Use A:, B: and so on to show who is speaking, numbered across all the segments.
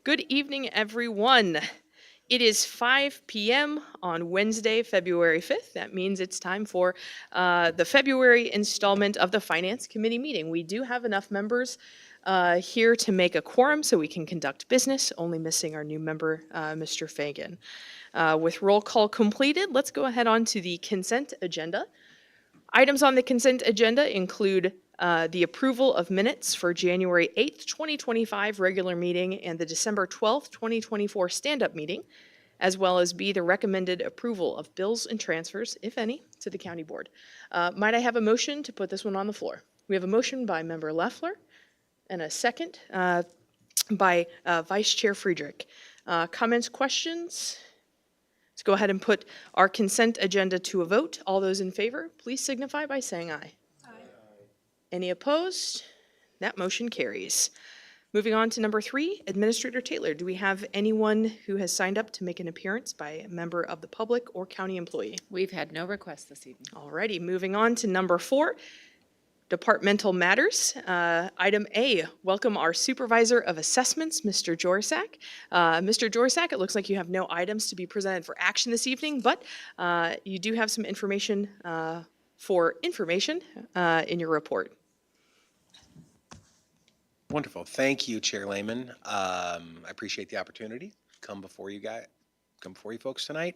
A: Good evening, everyone. It is 5 p.m. on Wednesday, February 5th. That means it's time for the February installment of the Finance Committee meeting. We do have enough members here to make a quorum so we can conduct business, only missing our new member, Mr. Fagan. With roll call completed, let's go ahead on to the consent agenda. Items on the consent agenda include the approval of minutes for January 8th, 2025 regular meeting and the December 12th, 2024 stand-up meeting, as well as B, the recommended approval of bills and transfers, if any, to the county board. Might I have a motion to put this one on the floor? We have a motion by Member Leffler and a second by Vice Chair Friedrich. Comments, questions? Let's go ahead and put our consent agenda to a vote. All those in favor, please signify by saying aye. Aye. Any opposed? That motion carries. Moving on to number 3, Administrator Taylor. Do we have anyone who has signed up to make an appearance by a member of the public or county employee?
B: We've had no requests this evening.
A: Alrighty, moving on to number 4, Departmental Matters. Item A, welcome our Supervisor of Assessments, Mr. Jorisak. Mr. Jorisak, it looks like you have no items to be presented for action this evening, but you do have some information in your report.
C: Wonderful. Thank you, Chair Lehman. I appreciate the opportunity to come before you folks tonight.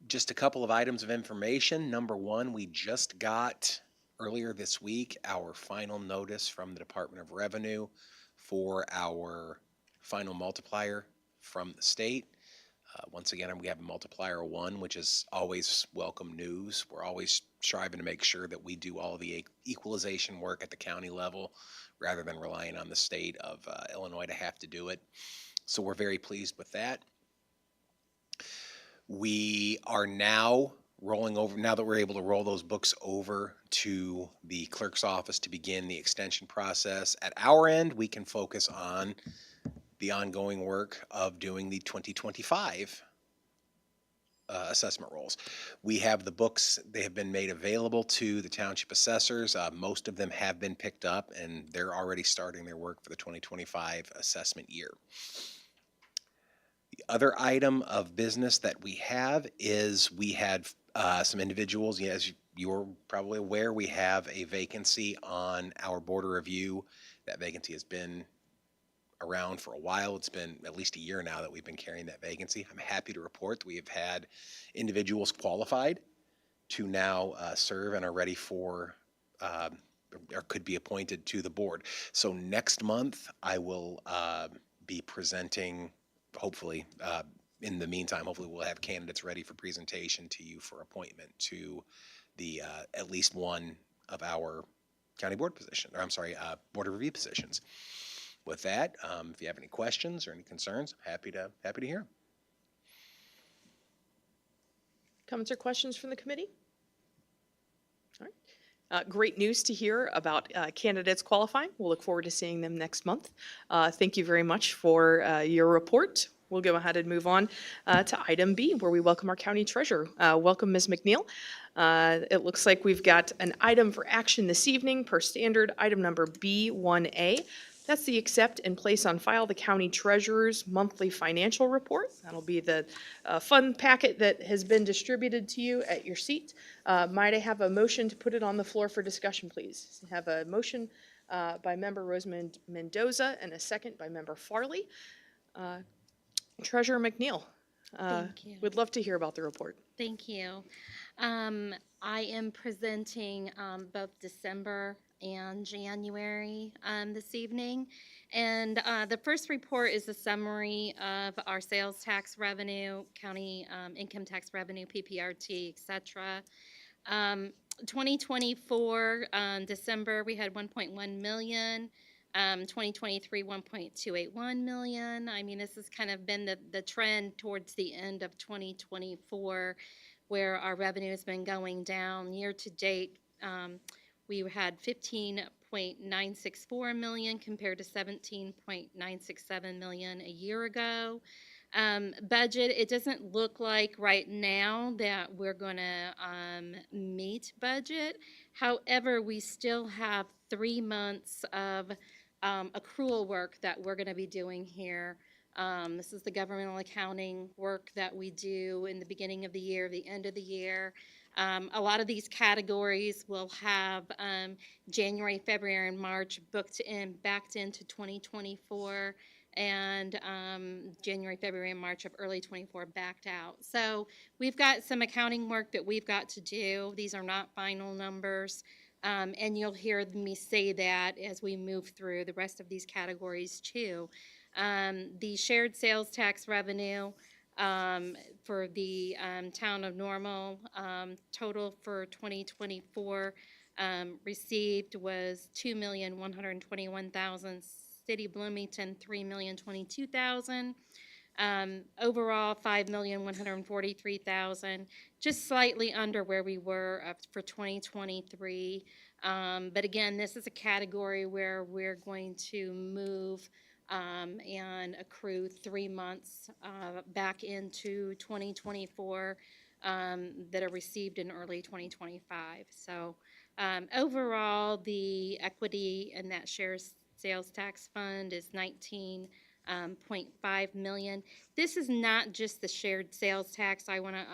C: Just a couple of items of information. Number 1, we just got earlier this week our final notice from the Department of Revenue for our final multiplier from the state. Once again, we have a multiplier 1, which is always welcome news. We're always striving to make sure that we do all the equalization work at the county level rather than relying on the state of Illinois to have to do it. So we're very pleased with that. We are now rolling over, now that we're able to roll those books over to the clerk's office to begin the extension process. At our end, we can focus on the ongoing work of doing the 2025 assessment rolls. We have the books, they have been made available to the township assessors. Most of them have been picked up and they're already starting their work for the 2025 assessment year. The other item of business that we have is we had some individuals, as you're probably aware, we have a vacancy on our board of review. That vacancy has been around for a while. It's been at least a year now that we've been carrying that vacancy. I'm happy to report that we have had individuals qualified to now serve and are ready for or could be appointed to the board. So next month I will be presenting, hopefully, in the meantime, hopefully we'll have candidates ready for presentation to you for appointment to the at least one of our county board position, or I'm sorry, board of review positions. With that, if you have any questions or any concerns, I'm happy to hear.
A: Comments or questions from the committee? All right. Great news to hear about candidates qualifying. We'll look forward to seeing them next month. Thank you very much for your report. We'll go ahead and move on to item B, where we welcome our county treasurer. Welcome, Ms. McNeil. It looks like we've got an item for action this evening per standard, item number B1A. That's the accept and place on file the county treasurer's monthly financial report. That'll be the fun packet that has been distributed to you at your seat. Might I have a motion to put it on the floor for discussion, please? I have a motion by Member Rosamond Mendoza and a second by Member Farley. Treasurer McNeil,
D: Thank you.
A: would love to hear about the report.
D: Thank you. I am presenting both December and January this evening. And the first report is a summary of our sales tax revenue, county income tax revenue, PPRT, et cetera. 2024, December, we had 1.1 million. 2023, 1.281 million. I mean, this has kind of been the trend towards the end of 2024, where our revenue has been going down. Year to date, we had 15.964 million compared to 17.967 million a year ago. Budget, it doesn't look like right now that we're going to meet budget. However, we still have 3 months of accrual work that we're going to be doing here This is the governmental accounting work that we do in the beginning of the year, the end of the year. A lot of these categories will have January, February, and March booked in, backed into 2024, and January, February, and March of early 24 backed out. So we've got some accounting work that we've got to do. These are not final numbers. And you'll hear me say that as we move through the rest of these categories too. The shared sales tax revenue for the town of Normal, total for 2024 received was $2,121,000. City Bloomington, $3,022,000. Overall, $5,143,000, just slightly under where we were for 2023. But again, this is a category where we're going to move and accrue 3 months back into 2024 that are received in early 2025. So overall, the equity in that shares sales tax fund is 19.5 million. This is not just the shared sales tax. I want to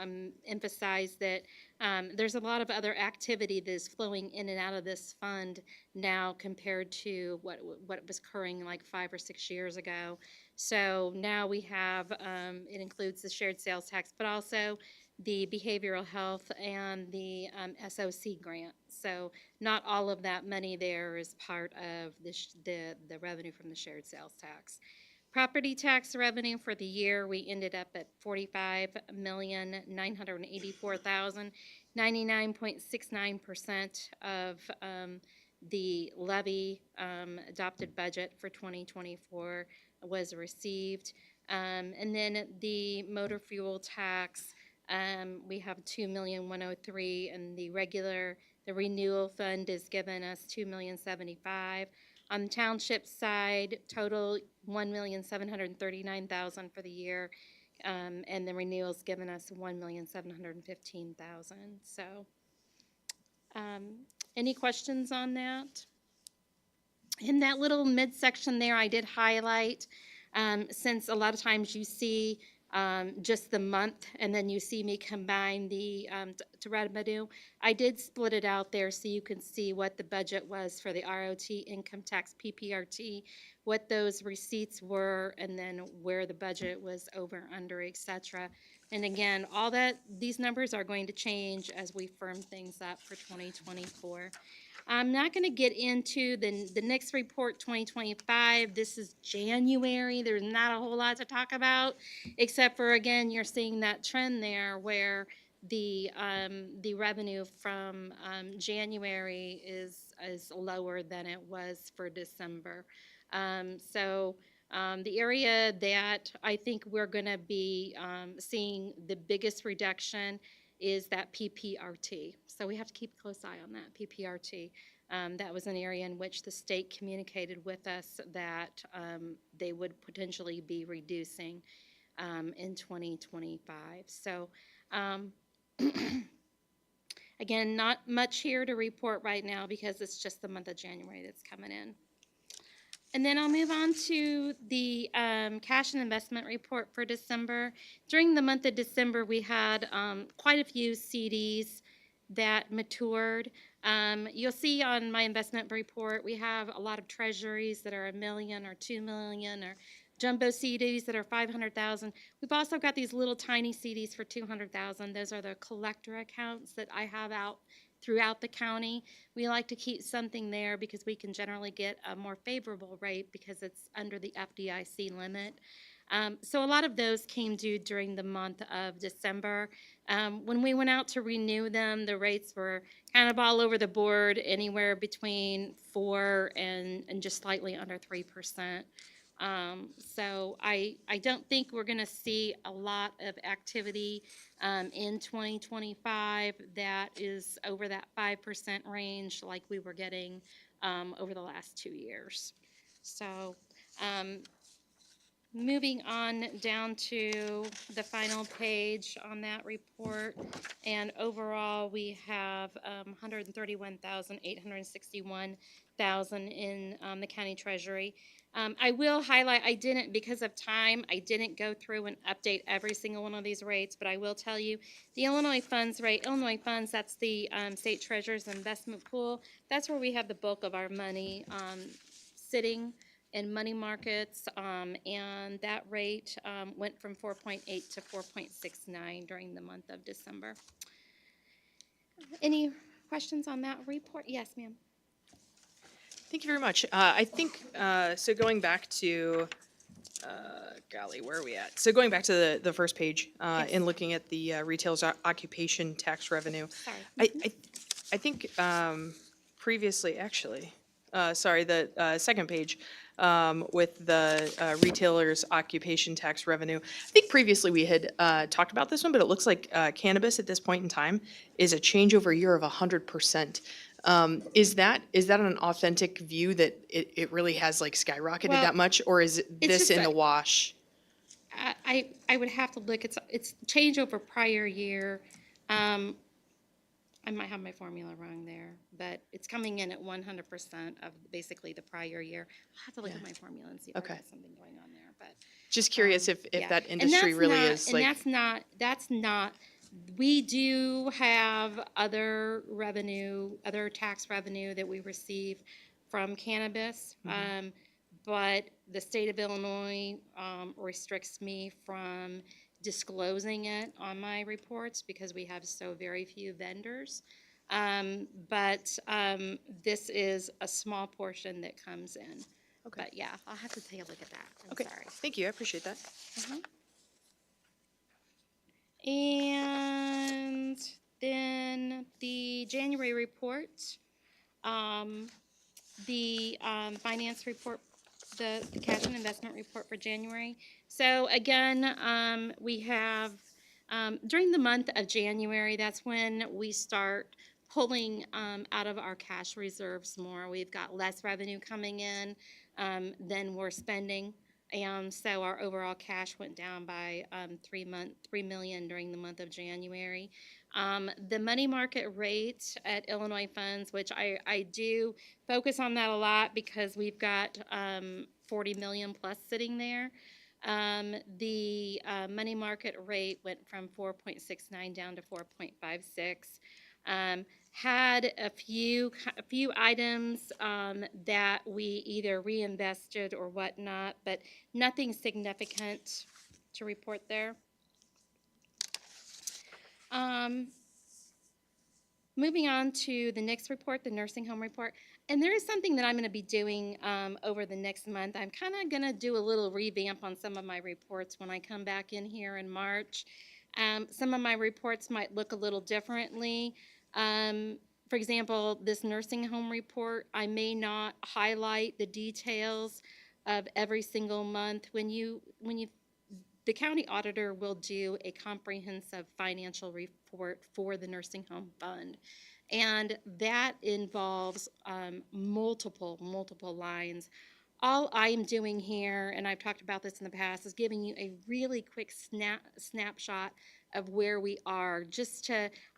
D: emphasize that there's a lot of other activity that is flowing in and out of this fund now compared to what was occurring like 5 or 6 years ago. So now we have, it includes the shared sales tax, but also the behavioral health and the SOC grant. So not all of that money there is part of the revenue from the shared sales tax. Property tax revenue for the year, we ended up at $45,984,000. 99.69% of the levy adopted budget for 2024 was received. And then the motor fuel tax, we have $2,103,000, and the renewal fund is giving us $2,075,000. On the township side, total $1,739,000 for the year, and the renewal's given us $1,715,000. So, any questions on that? In that little midsection there, I did highlight, since a lot of times you see just the month, and then you see me combine the to revenue. I did split it out there so you can see what the budget was for the ROT, income tax, PPRT, what those receipts were, and then where the budget was over, under, etc. And again, all that, these numbers are going to change as we firm things up for 2024. I'm not going to get into the next report, 2025. This is January. There's not a whole lot to talk about, except for, again, you're seeing that trend there where the revenue from January is lower than it was for December. So the area that I think we're going to be seeing the biggest reduction is that PPRT. So we have to keep a close eye on that PPRT. That was an area in which the state communicated with us that they would potentially be reducing in 2025. So again, not much here to report right now because it's just the month of January that's coming in. And then I'll move on to the cash and investment report for December. During the month of December, we had quite a few CDs that matured. You'll see on my investment report, we have a lot of treasuries that are $1 million or $2 million, or jumbo CDs that are $500,000. We've also got these little tiny CDs for $200,000. Those are the collector accounts that I have out throughout the county. We like to keep something there because we can generally get a more favorable rate because it's under the FDIC limit. So a lot of those came due during the month of December. When we went out to renew them, the rates were kind of all over the board, anywhere between 4 and just slightly under 3%. So I don't think we're going to see a lot of activity in 2025 that is over that 5% range like we were getting over the last 2 years. So Moving on down to the final page on that report, and overall, we have 131,861,000 in the county treasury. I will highlight, I didn't, because of time, I didn't go through and update every single one of these rates, but I will tell you, the Illinois funds rate, Illinois funds, that's the state treasurer's investment pool. That's where we have the bulk of our money sitting in money markets, and that rate went from 4.8 to 4.69 during the month of December. Any questions on that report? Yes, ma'am.
A: Thank you very much. I think, so going back to, golly, where are we at? So going back to the first page, and looking at the retailer's occupation tax revenue.
D: Sorry.
A: I think previously, actually, sorry, the second page, with the retailer's occupation tax revenue. I think previously we had talked about this one, but it looks like cannabis at this point in time is a changeover year of 100%. Is that an authentic view that it really has like skyrocketed
D: Well,
A: that much, or is
D: it's
A: this
D: just
A: in
D: a-
A: the wash?
D: I would have to look, it's change over prior year. I might have my formula wrong there, but it's coming in at 100% of basically the prior year. I'll have to look at my formula and see if I
A: Okay.
D: got something going on there, but.
A: Just curious if
D: Yeah.
A: that
D: And
A: industry
D: that's
A: really
D: not-
A: is
D: and
A: like.
D: that's not, we do have other revenue, other tax revenue that we receive from cannabis. But the state of Illinois restricts me from disclosing it on my reports because we have so very few vendors. But this is a small portion that comes in.
A: Okay.
D: But yeah, I'll have to take a look at that. I'm
A: Okay,
D: sorry.
A: thank you, I appreciate that.
D: And then the January report, the finance report, the cash and investment report for January. So again, we have, during the month of January, that's when we start pulling out of our cash reserves more. We've got less revenue coming in than we're spending. And so our overall cash went down by $3 million during the month of January. The money market rate at Illinois Funds, which I do focus on that a lot because we've got 40 million plus sitting there. The money market rate went from 4.69 down to 4.56. Had a few items that we either reinvested or whatnot, but nothing significant to report there. Moving on to the next report, the nursing home report. And there is something that I'm going to be doing over the next month. I'm kind of going to do a little revamp on some of my reports when I come back in here in March. Some of my reports might look a little differently. For example, this nursing home report, I may not highlight the details of every single month. The county auditor will do a comprehensive financial report for the nursing home fund. And that involves multiple lines. All I'm doing here, and I've talked about this in the past, is giving you a really quick snapshot of where we are.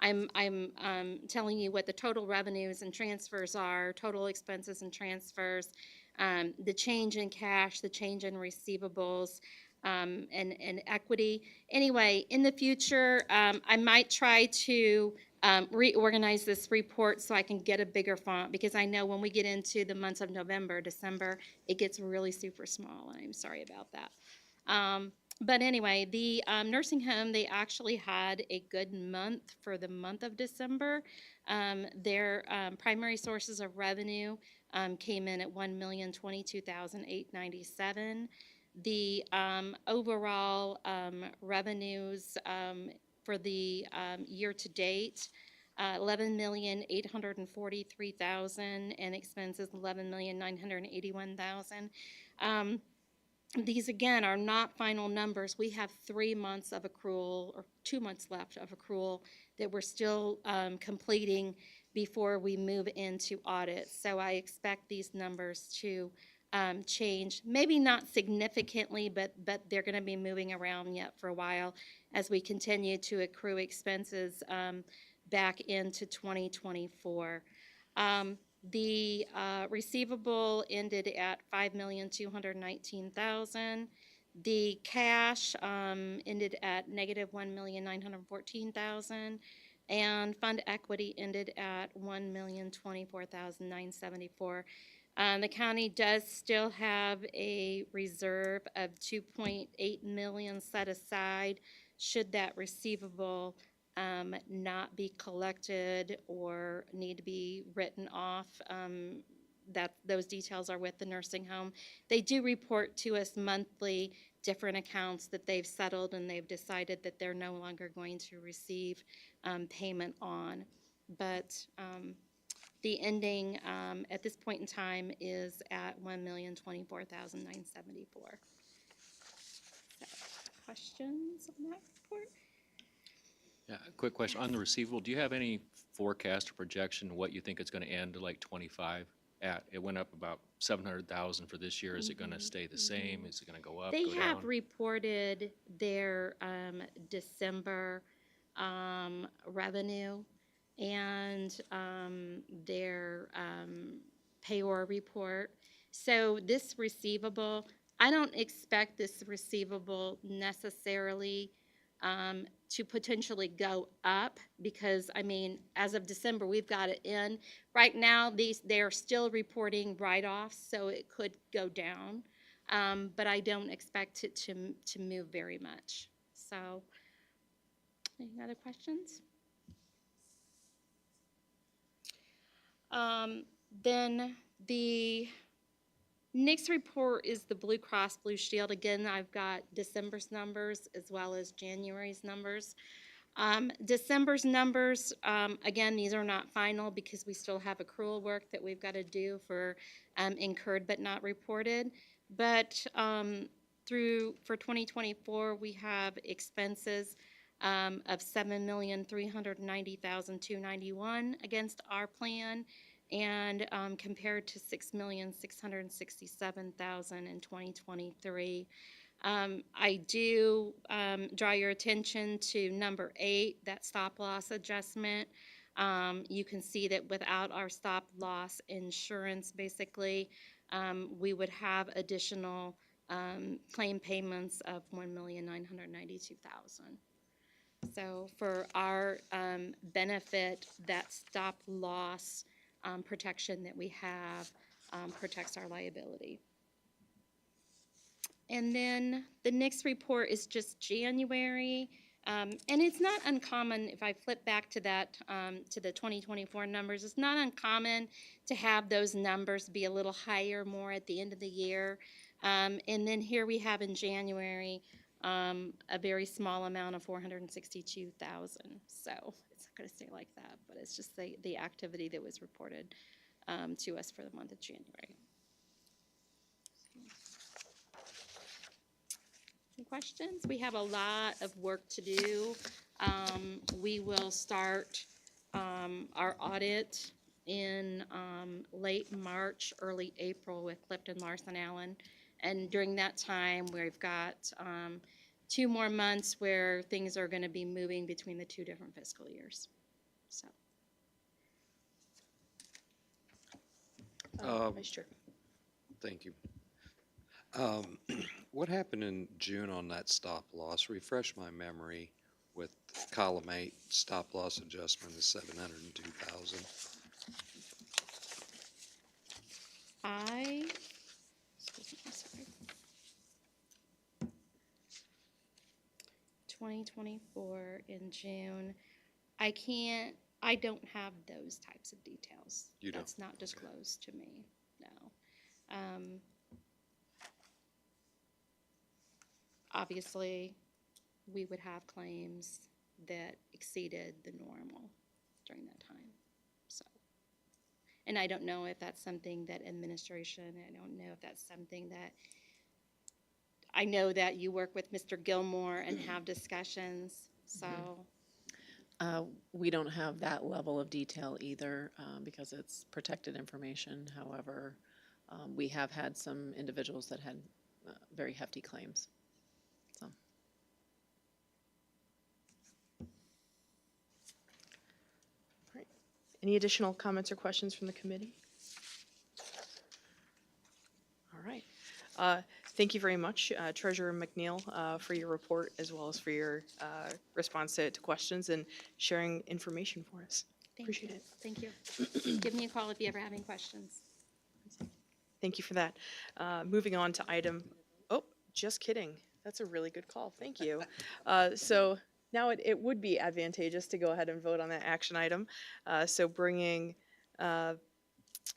D: I'm telling you what the total revenues and transfers are, total expenses and transfers, the change in cash, the change in receivables, and equity. Anyway, in the future, I might try to reorganize this report so I can get a bigger font, because I know when we get into the months of November, December, it gets really super small, and I'm sorry about that. But anyway, the nursing home, they actually had a good month for the month of December. Their primary sources of revenue came in at $1,022,897. The overall revenues for the year to date, $11,843,000, and expenses $11,981,000. These again are not final numbers. We have 3 months of accrual, or 2 months left of accrual, that we're still completing before we move into audit. So I expect these numbers to change, maybe not significantly, but they're going to be moving around yet for a while as we continue to accrue expenses back into 2024. The receivable ended at $5,219,000. The cash ended at negative $1,914,000, and fund equity ended at $1,024,974. The county does still have a reserve of 2.8 million set aside should that receivable not be collected or need to be written off. Those details are with the nursing home. They do report to us monthly different accounts that they've settled and they've decided that they're no longer going to receive payment on. But the ending at this point in time is at $1,024,974. So, questions on that report?
E: Yeah, a quick question. On the receivable, do you have any forecast or projection what you think it's going to end like 25 at? It went up about 700,000 for this year. Is it going to stay the same? Is it going to go up,
D: They
E: go
D: have
E: down?
D: reported their December revenue and their payor report. So this receivable, I don't expect this receivable necessarily to potentially go up because, I mean, as of December, we've got it in. Right now, they're still reporting write-offs, so it could go down. But I don't expect it to move very much. So, any other questions? Then the next report is the Blue Cross Blue Shield. Again, I've got December's numbers as well as January's numbers. December's numbers, again, these are not final because we still have accrual work that we've got to do for incurred but not reported. But for 2024, we have expenses of $7,390,291 against our plan, and compared to $6,667,000 in 2023. I do draw your attention to number 8, that stop loss adjustment. You can see that without our stop loss insurance, basically, we would have additional claim payments of $1,992,000. So for our benefit, that stop loss protection that we have protects our liability. And then the next report is just January. And it's not uncommon, if I flip back to that, to the 2024 numbers, it's not uncommon to have those numbers be a little higher more at the end of the year. And then here we have in January, a very small amount of $462,000. So it's not going to stay like that, but it's just the activity that was reported to us for the month of January. Any questions? We have a lot of work to do. We will start our audit in late March, early April with Clifton Larson Allen. And during that time, we've got 2 more months where things are going to be moving between the 2 different fiscal years. So.
A: Vice Chair.
F: Thank you. What happened in June on that stop loss? Refresh my memory with column 8, stop loss adjustment is $702,000.
D: Excuse me, sorry. 2024 in June. I don't have those types of details.
F: You don't?
D: That's not disclosed to me, no. Obviously, we would have claims that exceeded the normal during that time, so. And I don't know if that's something that administration, I don't know if that's something that, I know that you work with Mr. Gilmore and have discussions, so.
B: We don't have that level of detail either because it's protected information. However, we have had some individuals that had very hefty claims. So,
A: Any additional comments or questions from the committee? All right. Thank you very much, Treasurer McNeil, for your report as well as for your response to questions and sharing information for us.
D: Thank
A: Appreciate
D: you.
A: it.
D: Thank you. Give me a call if you ever have any questions.
A: Thank you for that. Moving on to item, oh, just kidding. That's a really good call. Thank you. So now it would be advantageous to go ahead and vote on that action item. So bringing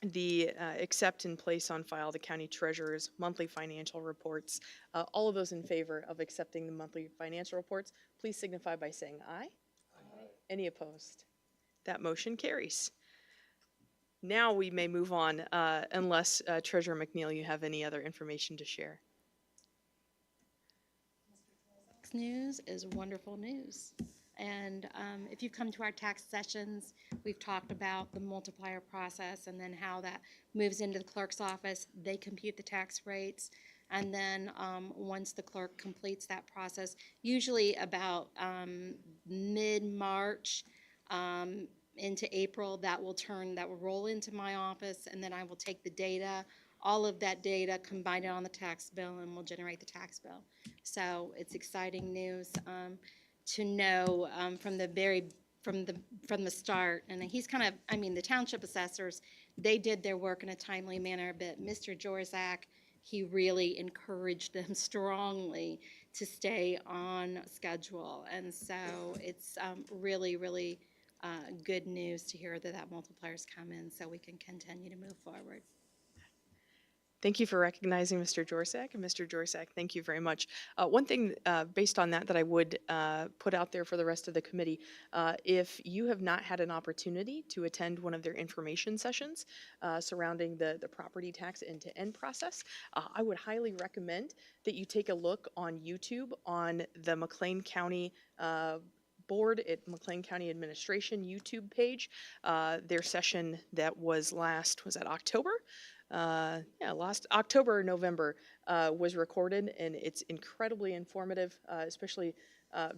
A: the accept and place on file the county treasurer's monthly financial reports. All of those in favor of accepting the monthly financial reports, please signify by saying aye. Aye. Any opposed? That motion carries. Now we may move on, unless Treasurer McNeil, you have any other information to share.
D: News is wonderful news. And if you come to our tax sessions, we've talked about the multiplier process and then how that moves into the clerk's office. They compute the tax rates. And then once the clerk completes that process, usually about mid-March into April, that will roll into my office, and then I will take the data, all of that data, combine it on the tax bill, and we'll generate the tax bill. So it's exciting news to know from the start. And he's kind of, I mean, the township assessors, they did their work in a timely manner, but Mr. Jorzak, he really encouraged them strongly to stay on schedule. And so it's really, really good news to hear that multipliers come in so we can continue to move forward.
A: Thank you for recognizing Mr. Jorzak. And Mr. Jorzak, thank you very much. One thing based on that I would put out there for the rest of the committee, if you have not had an opportunity to attend one of their information sessions surrounding the property tax end-to-end process, I would highly recommend that you take a look on YouTube on the McLean County Board at McLean County Administration YouTube page. Their session that was that October? Last October or November was recorded, and it's incredibly informative, especially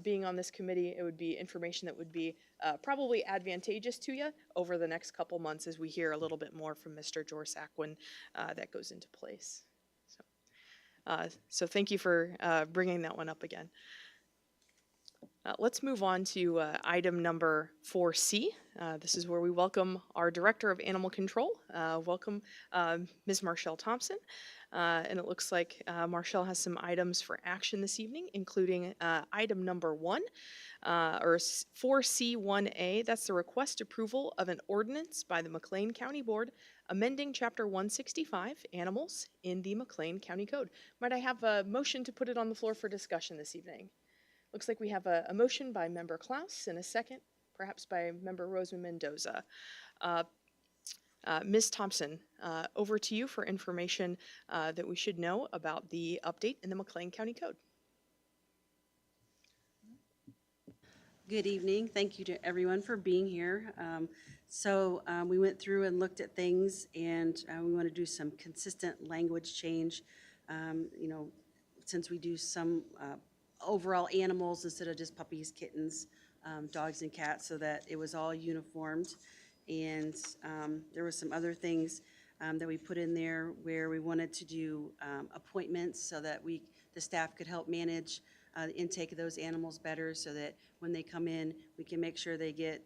A: being on this committee. It would be information that would be probably advantageous to you over the next couple months as we hear a little bit more from Mr. Jorzak when that goes into place. So thank you for bringing that one up again. Let's move on to item number 4C. This is where we welcome our Director of Animal Control. Welcome, Ms. Marshall Thompson. And it looks like Marshall has some items for action this evening, including item number 1, or 4C1A. That's the request approval of an ordinance by the McLean County Board amending Chapter 165, Animals, in the McLean County Code. Might I have a motion to put it on the floor for discussion this evening? Looks like we have a motion by Member Klaus and a second, perhaps by Member Roseman Mendoza. Ms. Thompson, over to you for information that we should know about the update in the McLean County Code.
G: Good evening. Thank you to everyone for being here. We went through and looked at things, and we want to do some consistent language change. Since we do some overall animals instead of just puppies, kittens, dogs, and cats, so that it was all uniformed. And there were some other things that we put in there where we wanted to do appointments so that the staff could help manage the intake of those animals better, so that when they come in, we can make sure they get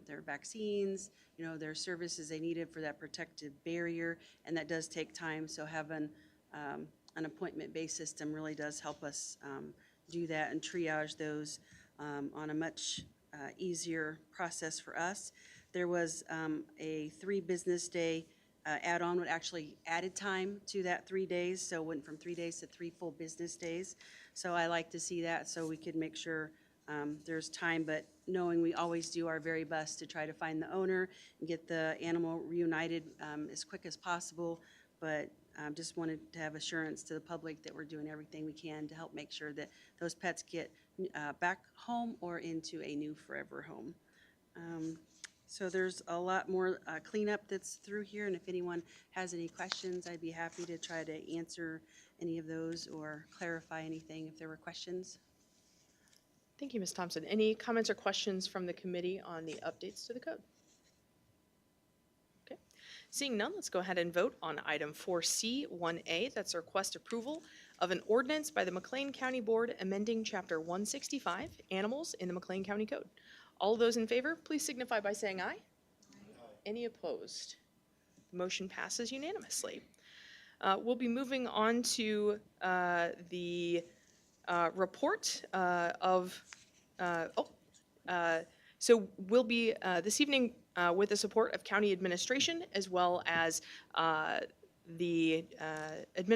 G: their vaccines, their services they needed for that protective barrier, and that does take time. So having an appointment-based system really does help us do that and triage those on a much easier process for us. There was a 3 business day add-on, would actually added time to that 3 days, so it went from 3 days to 3 full business days. So I like to see that, so we could make sure there's time, but knowing we always do our very best to try to find the owner and get the animal reunited as quick as possible. But just wanted to have assurance to the public that we're doing everything we can to help make sure that those pets get back home or into a new forever home. So there's a lot more cleanup that's through here, and if anyone has any questions, I'd be happy to try to answer any of those or clarify anything if there were questions.
A: Thank you, Ms. Thompson. Any comments or questions from the committee on the updates to the code? Okay. Seeing none, let's go ahead and vote on item 4C 1A. That's a request approval of an ordinance by the McLean County Board amending Chapter 165, Animals in the McLean County Code. All those in favor, please signify by saying aye. Any opposed? The motion passes unanimously. We'll be moving on to the report so we'll be this evening with the support of county administration as well as the what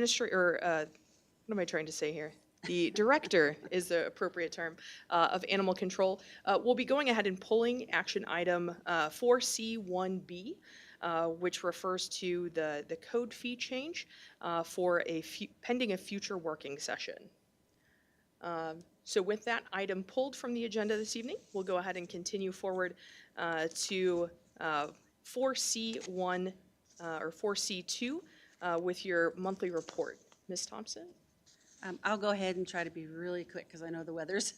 A: am I trying to say here? The director is the appropriate term of animal control. We'll be going ahead and pulling action item 4C1B, which refers to the code fee change for pending a future working session. So with that item pulled from the agenda this evening, we'll go ahead and continue forward to 4C1 or 4C2 with your monthly report. Ms. Thompson?
G: I'll go ahead and try to be really quick because I know the weather's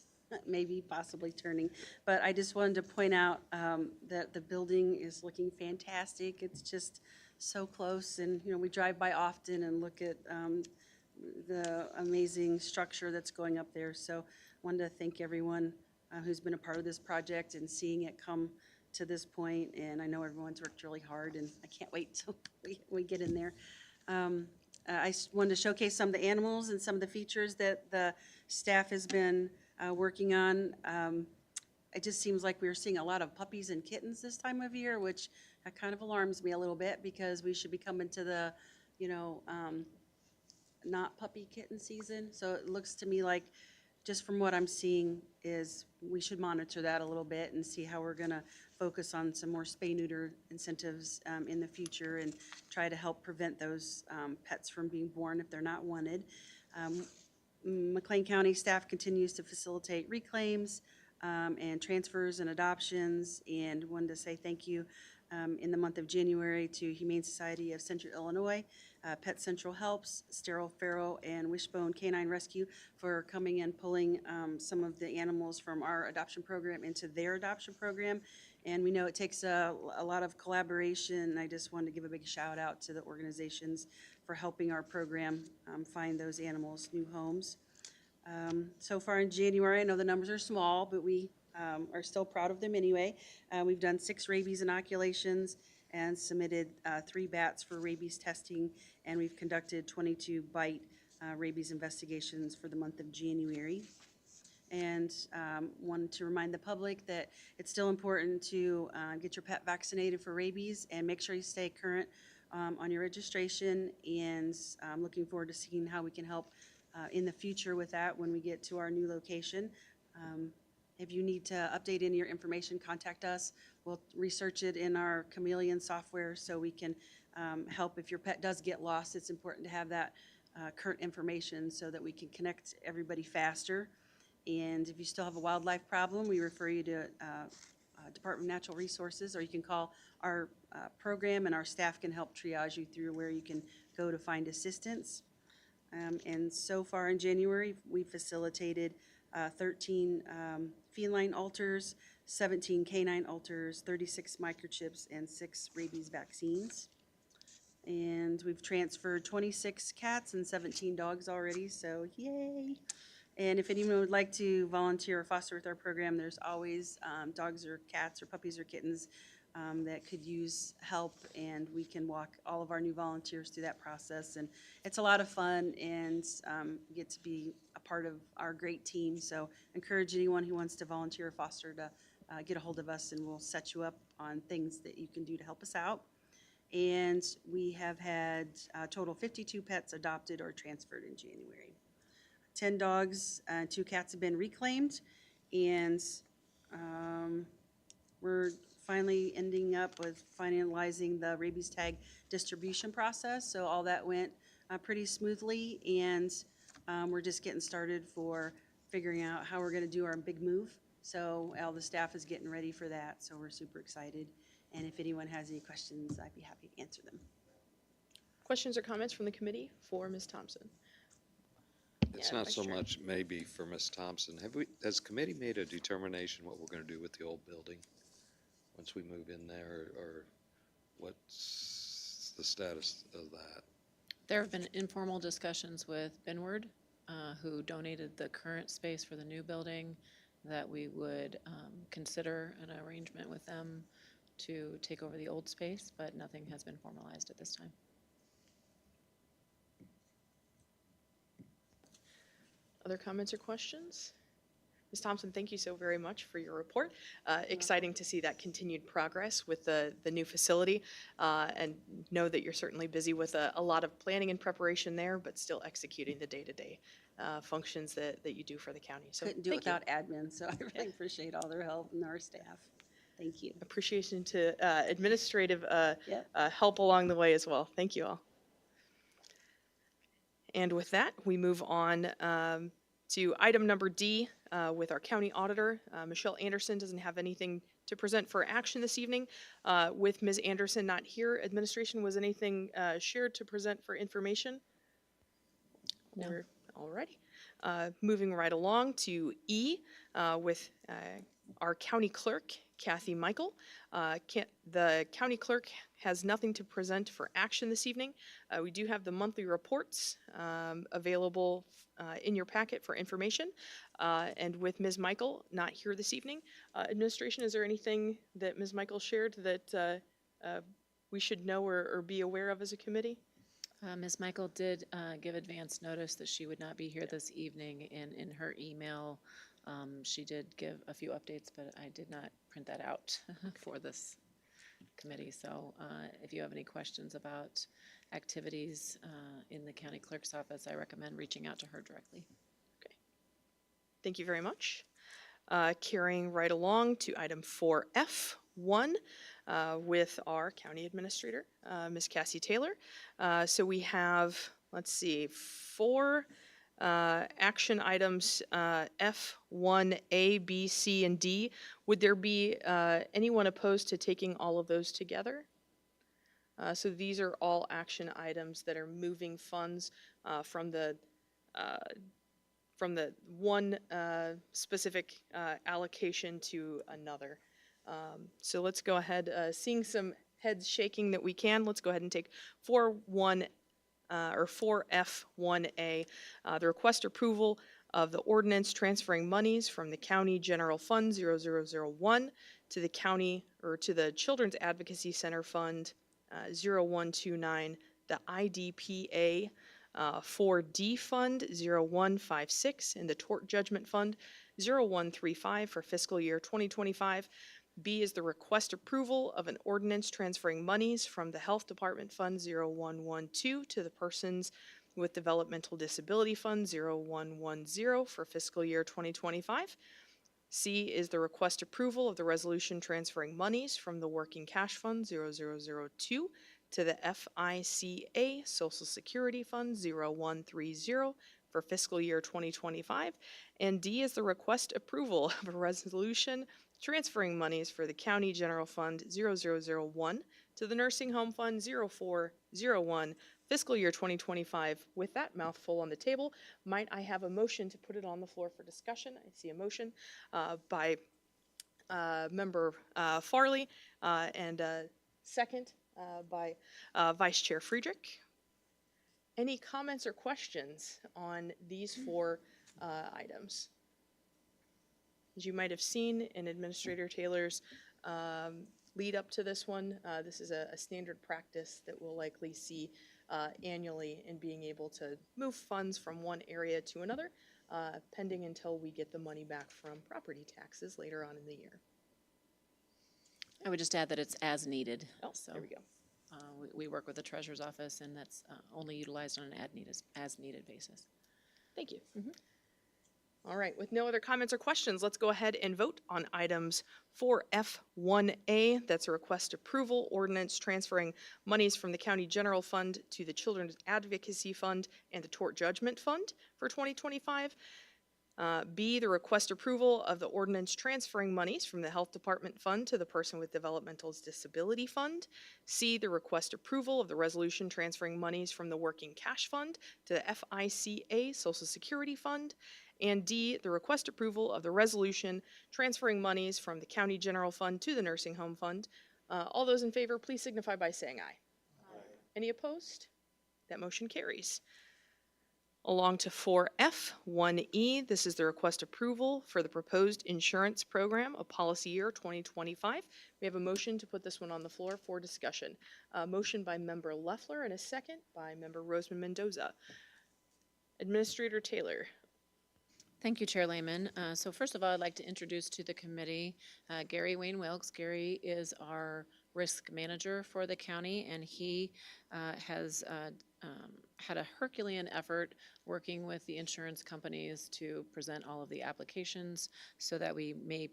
G: maybe possibly turning. But I just wanted to point out that the building is looking fantastic. It's just so close. And, you know, we drive by often and look at the amazing structure that's going up there. So wanted to thank everyone who's been a part of this project and seeing it come to this point. And I know everyone's worked really hard, and I can't wait till we get in there. I wanted to showcase some of the animals and some of the features that the staff has been working on. It just seems like we're seeing a lot of puppies and kittens this time of year, which kind of alarms me a little bit because we should be coming to the, you know, not puppy kitten season. So it looks to me like, just from what I'm seeing, is we should monitor that a little bit and see how we're going to focus on some more spay-neuter incentives in the future and try to help prevent those pets from being born if they're not wanted. McLean County staff continues to facilitate reclaims and transfers and adoptions, and wanted to say thank you in the month of January to Humane Society of Central Illinois, Pet Central Helps, Sterile Faro, and Wishbone Canine Rescue for coming and pulling some of the animals from our adoption program into their adoption program. And we know it takes a lot of collaboration. I just wanted to give a big shout out to the organizations for helping our program find those animals new homes. So far in January, I know the numbers are small, but we are still proud of them anyway. We've done 6 rabies inoculations and submitted 3 bats for rabies testing, and we've conducted 22 bite rabies investigations for the month of January. And wanted to remind the public that it's still important to get your pet vaccinated for rabies and make sure you stay current on your registration. And I'm looking forward to seeing how we can help in the future with that when we get to our new location. If you need to update any of your information, contact us. We'll research it in our Chameleon software so we can help if your pet does get lost. It's important to have that current information so that we can connect everybody faster. And if you still have a wildlife problem, we refer you to Department of Natural Resources, or you can call our program and our staff can help triage you through where you can go to find assistance. And so far in January, we facilitated 13 feline alters, 17 canine alters, 36 microchips, and 6 rabies vaccines. And we've transferred 26 cats and 17 dogs already, so yay. And if anyone would like to volunteer or foster with our program, there's always dogs or cats or puppies or kittens that could use help, and we can walk all of our new volunteers through that process. And it's a lot of fun, and get to be a part of our great team. So encourage anyone who wants to volunteer or foster to get a hold of us, and we'll set you up on things that you can do to help us out. And we have had a total 52 pets adopted or transferred in January. 10 dogs and 2 cats have been reclaimed, and we're finally ending up with finalizing the rabies tag distribution process. So all that went pretty smoothly, and we're just getting started for figuring out how we're going to do our big move. So all the staff is getting ready for that, so we're super excited. And if anyone has any questions, I'd be happy to answer them.
A: Questions or comments from the committee for Ms. Thompson?
F: It's
A: Yeah,
F: not
A: Vice
F: so
A: Chair.
F: much maybe for Ms. Thompson. Has committee made a determination what we're gonna do with the old building? Once we move in there, or what's the status of that?
B: There have been informal discussions with Benward, who donated the current space for the new building, that we would consider an arrangement with them to take over the old space, but nothing has been formalized at this time.
A: Other comments or questions? Ms. Thompson, thank you so very much for your report. Exciting to see that continued progress with the new facility, and know that you're certainly busy with a lot of planning and preparation there, but still executing the day-to-day functions that you do for the county. So
G: Couldn't do it
A: thank you.
G: without admin, so I really appreciate all their help and our staff. Thank you.
A: Appreciation to administrative
G: Yep.
A: help along the way as well. Thank you all. And with that, we move on to item number D with our county auditor. Michelle Anderson doesn't have anything to present for action this evening. With Ms. Anderson not here, administration, was anything shared to present for information?
B: No.
A: Alrighty. Moving right along to E with our county clerk, Kathy Michael. The county clerk has nothing to present for action this evening. We do have the monthly reports available in your packet for information. And with Ms. Michael not here this evening, administration, is there anything that Ms. Michael shared that we should know or be aware of as a committee?
B: Ms. Michael did give advance notice that she would not be here this evening, and in her email, she did give a few updates, but I did not print that out for this committee. So if you have any questions about activities in the county clerk's office, I recommend reaching out to her directly.
A: Thank you very much. Carrying right along to item 4F1 with our county administrator, Ms. Cassie Taylor. So we have, let's see, 4 action items, F1A, B, C, and D. Would there be anyone opposed to taking all of those together? So these are all action items that are moving funds from the one specific allocation to another. So let's go ahead, seeing some heads shaking that we can, let's go ahead and take 4F1A, the request approval of the ordinance transferring monies from the county general fund 0001 to the county, or to the Children's Advocacy Center Fund 0129, the IDPA 4D Fund 0156, and the Tort Judgment Fund 0135 for fiscal year 2025. B is the request approval of an ordinance transferring monies from the Health Department Fund 0112 to the Persons with Developmental Disability Fund 0110 for fiscal year 2025. C is the request approval of the resolution transferring monies from the Working Cash Fund 0002 to the FICA Social Security Fund 0130 for fiscal year 2025. And D is the request approval of a resolution transferring monies for the County General Fund 0001 to the Nursing Home Fund 0401 fiscal year 2025. With that mouthful on the table, might I have a motion to put it on the floor for discussion? I see a motion by Member Farley and second by Vice Chair Friedrich. Any comments or questions on these 4 items? As you might have seen in Administrator Taylor's lead up to this one, this is a standard practice that we'll likely see annually in being able to move funds from one area to another, pending until we get the money back from property taxes later on in the year.
B: I would just add that it's as needed.
A: Oh,
B: So,
A: there we go.
B: we work with the treasurer's office, and that's only utilized on an as needed basis.
A: Thank you. All right, with no other comments or questions, let's go ahead and vote on items 4F1A. That's a request approval ordinance transferring monies from the County General Fund to the Children's Advocacy Fund and the Tort Judgment Fund for 2025. B, the request approval of the ordinance transferring monies from the Health Department Fund to the Person with Developmental Disability Fund. C, the request approval of the resolution transferring monies from the Working Cash Fund to the FICA Social Security Fund. And D, the request approval of the resolution transferring monies from the County General Fund to the Nursing Home Fund. All those in favor, please signify by saying aye. Any opposed? That motion carries. Along to 4F, 1E, this is the request approval for the proposed insurance program of policy year 2025. We have a motion to put this one on the floor for discussion. A motion by member Leffler and a second by member Roseman Mendoza. Administrator Taylor.
B: Thank you, Chair Lehman. So first of all, I'd like to introduce to the committee Gary Wayne Wilkes. Gary is our risk manager for the county, and he has had a Herculean effort working with the insurance companies to present all of the applications so that we may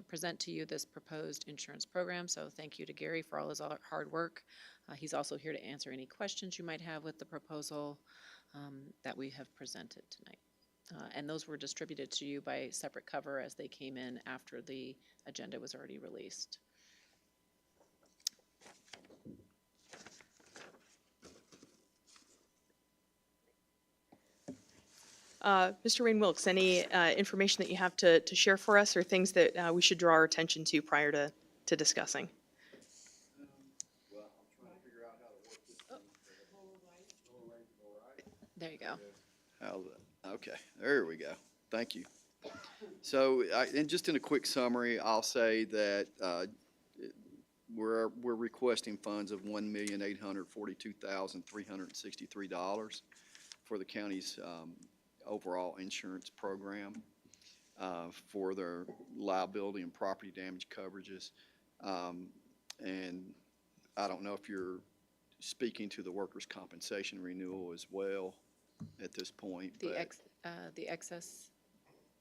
B: present to you this proposed insurance program. So thank you to Gary for all his hard work. He's also here to answer any questions you might have with the proposal that we have presented tonight. And those were distributed to you by separate cover as they came in after the agenda was already released.
A: Mr. Wayne Wilkes, any information that you have to share for us or things that we should draw our attention to prior to discussing?
B: There you go.
H: Okay, there we go. Thank you. So, and just in a quick summary, I'll say that we're requesting funds of $1,842,363 for the county's overall insurance program for their liability and property damage coverages. And I don't know if you're speaking to the workers' compensation renewal as well at this point.
B: The
H: but
B: excess,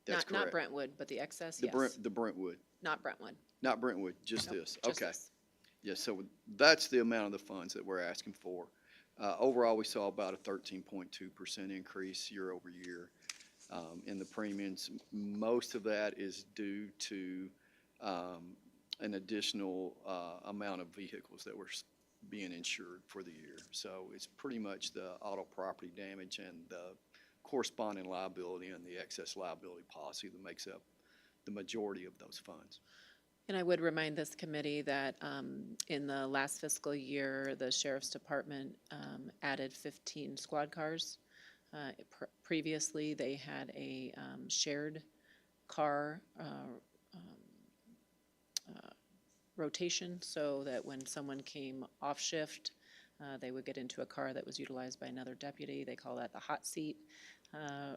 H: that's
B: not
H: correct.
B: Brentwood, but the excess,
H: The
B: yes.
H: The Brentwood,
B: Not Brentwood.
H: not Brentwood, just
B: Nope,
H: this.
B: just
H: Okay.
B: this.
H: Yes, so that's the amount of the funds that we're asking for. Overall, we saw about a 13.2% increase year over year in the premiums. Most of that is due to an additional amount of vehicles that were being insured for the year. So it's pretty much the auto property damage and the corresponding liability and the excess liability policy that makes up the majority of those funds.
B: And I would remind this committee that in the last fiscal year, the Sheriff's Department added 15 squad cars. Previously, they had a shared car rotation so that when someone came off shift, they would get into a car that was utilized by another deputy. They call that the hot seat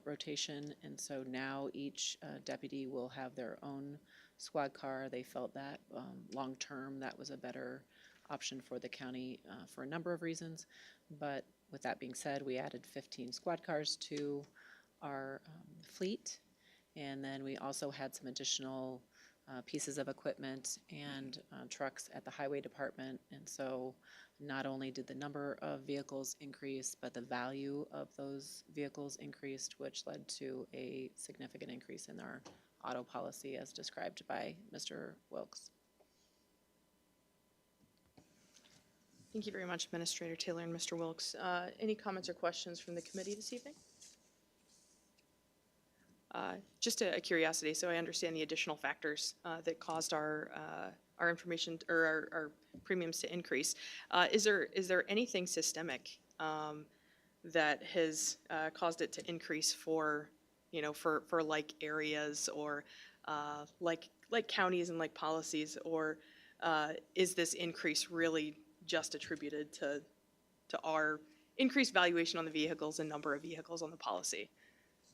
B: rotation. And so now each deputy will have their own squad car. They felt that long-term that was a better option for the county for a number of reasons. But with that being said, we added 15 squad cars to our fleet. And then we also had some additional pieces of equipment and trucks at the highway department. And so not only did the number of vehicles increase, but the value of those vehicles increased, which led to a significant increase in our auto policy as described by Mr. Wilkes.
A: Thank you very much, Administrator Taylor and Mr. Wilkes. Any comments or questions from the committee this evening? Just a curiosity, so I understand the additional factors that caused our information or our premiums to increase. Is there anything systemic that has caused it to increase for like areas or like counties and like policies, or is this increase really just attributed to our increased valuation on the vehicles and number of vehicles on the policy?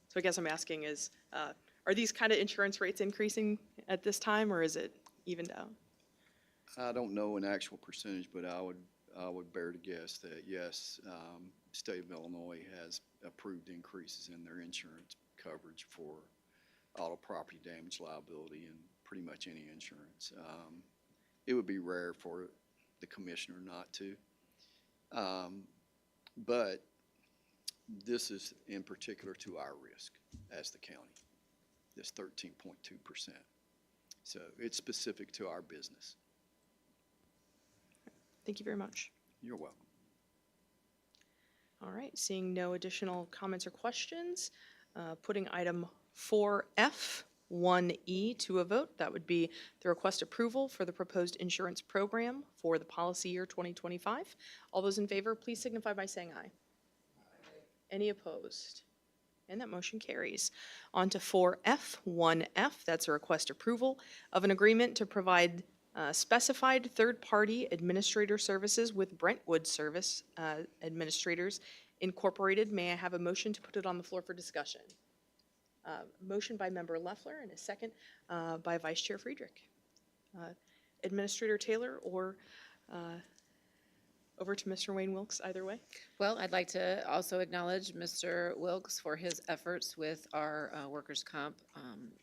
A: So I guess I'm asking is, are these kind of insurance rates increasing at this time, or is it evened out?
H: I don't know an actual percentage, but I would bear to guess that yes, state of Illinois has approved increases in their insurance coverage for auto property damage liability and pretty much any insurance. It would be rare for the commissioner not to. But this is in particular to our risk as the county. this 13.2%. So it's specific to our business.
A: Thank you very much.
H: You're welcome.
A: All right, seeing no additional comments or questions, putting item 4F 1E to a vote. That would be the request approval for the proposed insurance program for the policy year 2025. All those in favor, please signify by saying aye. Any opposed? And that motion carries. On to 4F 1F, that's a request approval of an agreement to provide specified third-party administrator services with Brentwood Service Administrators Incorporated. May I have a motion to put it on the floor for discussion? Motion by Member Leffler and a second by Vice Chair Friedrich. Administrator Taylor or over to Mr. Wayne Wilkes, either way.
B: Well, I'd like to also acknowledge Mr. Wilkes for his efforts with our workers' comp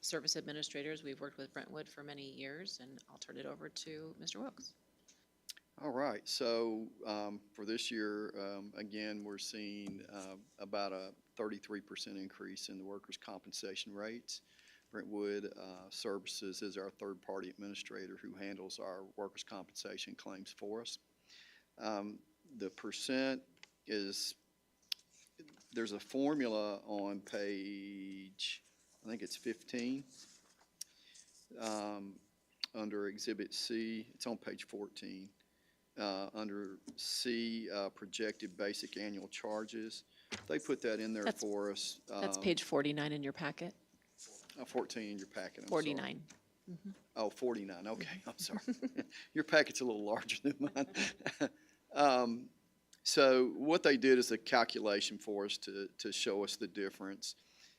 B: service administrators. We've worked with Brentwood for many years, and I'll turn it over to Mr. Wilkes.
H: All right, so for this year, again, we're seeing about a 33% increase in the workers' compensation rates. Brentwood Services is our third-party administrator who handles our workers' compensation claims for us. The percent is, there's a formula on page, I think it's 15, under Exhibit C. It's on page 14. Under C, projected basic annual charges. They put that in there
B: That's-
H: for us.
B: That's page 49 in your packet.
H: 14 in your packet, I'm sorry.
B: 49.
H: Oh, 49, okay, I'm sorry. Your packet's a little larger than mine. So what they did is a calculation for us to show us the difference.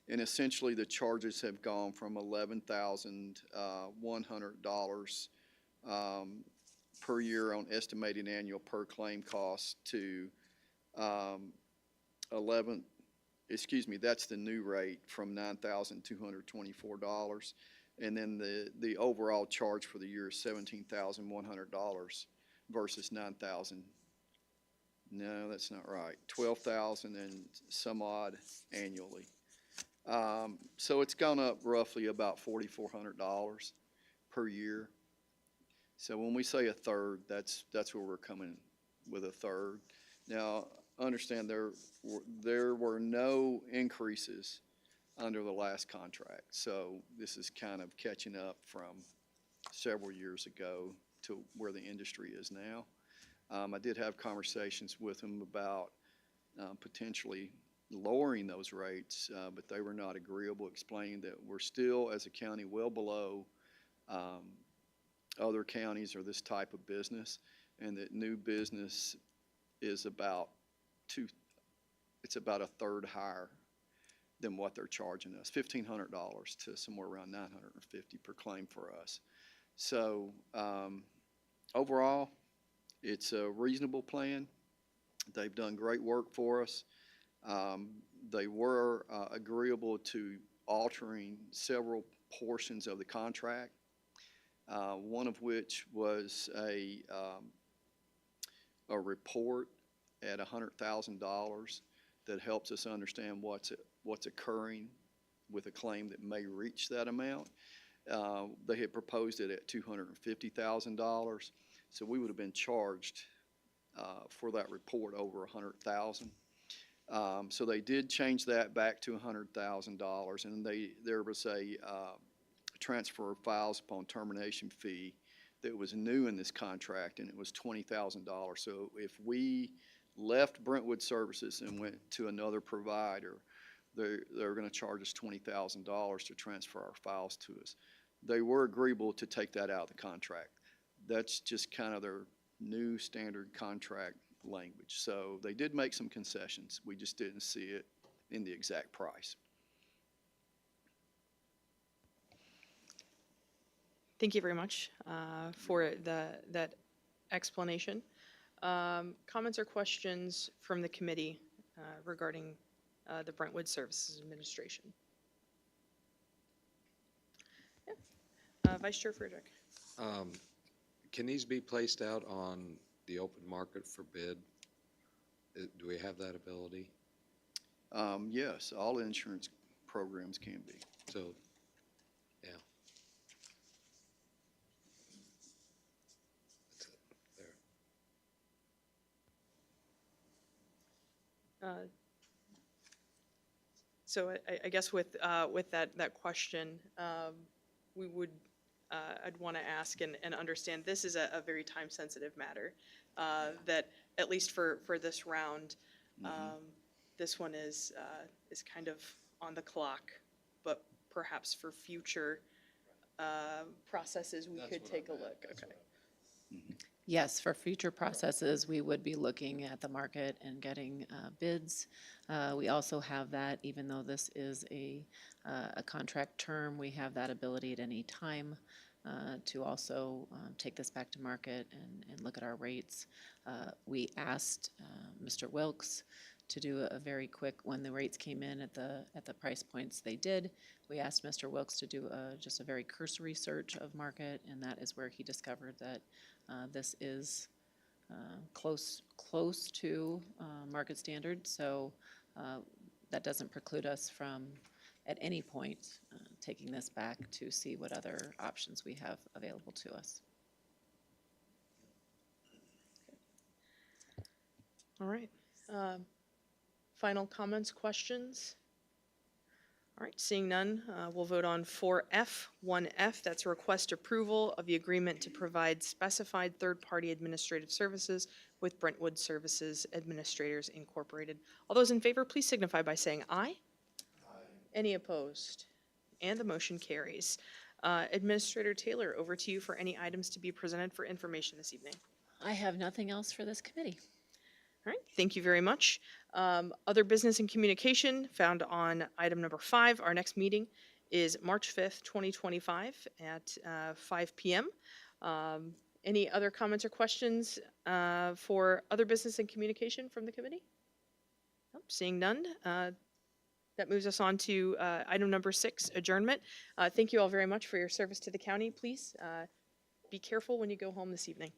H: And essentially, the charges have gone from $11,100 per year on estimated annual per claim cost to that's the new rate from $9,224. And then the overall charge for the year is $17,100 versus $9,000. No, that's not right. $12,000 and some odd annually. So it's gone up roughly about $4,400 per year. So when we say a third, that's where we're coming with a third. Now, understand there were no increases under the last contract. So this is kind of catching up from several years ago to where the industry is now. I did have conversations with them about potentially lowering those rates, but they were not agreeable, explaining that we're still, as a county, well below other counties or this type of business, and that new business is about a third higher than what they're charging us, $1,500 to somewhere around $950 per claim for us. So overall, it's a reasonable plan. They've done great work for us. They were agreeable to altering several portions of the contract, one of which was a report at $100,000 that helps us understand what's occurring with a claim that may reach that amount. They had proposed it at $250,000, so we would have been charged for that report over $100,000. So they did change that back to $100,000, and there was a transfer of files upon termination fee that was new in this contract, and it was $20,000. So if we left Brentwood Services and went to another provider, they're going to charge us $20,000 to transfer our files to us. They were agreeable to take that out of the contract. That's just kind of their new standard contract language. So they did make some concessions. We just didn't see it in the exact price.
A: Thank you very much for that explanation. Comments or questions from the committee regarding the Brentwood Services Administration? Yeah. Vice Chair Friedrich.
F: Can these be placed out on the open market for bid? Do we have that ability?
H: Yes, all insurance programs can be.
F: So
A: So I guess with that question, we would, I'd want to ask and understand, this is a very time-sensitive matter, that at least for this round, this one is kind of on the clock, but perhaps for future processes, we could take a look. Okay.
B: Yes, for future processes, we would be looking at the market and getting bids. We also have that, even though this is a contract term, we have that ability at any time to also take this back to market and look at our rates. We asked Mr. Wilks to do a very quick, when the rates came in at the price points they did, we asked Mr. Wilks to do just a very cursory search of market, and that is where he discovered that this is close to market standard. So that doesn't preclude us from, at any point, taking this back to see what other options we have available to us.
A: All right. Final comments, questions? All right, seeing none, we'll vote on 4F. 1F, that's a request approval of the agreement to provide specified third-party administrative services with Brentwood Services Administrators Incorporated. All those in favor, please signify by saying aye. Aye. Any opposed? And the motion carries. Administrator Taylor, over to you for any items to be presented for information this evening.
B: I have nothing else for this committee.
A: All right, thank you very much. Other business and communication found on item number 5. Our next meeting is March 5th, 2025 at 5 p.m. Any other comments or questions for other business and communication from the committee? Nope, seeing none. That moves us on to item number 6, adjournment. Thank you all very much for your service to the county. Please be careful when you go home this evening.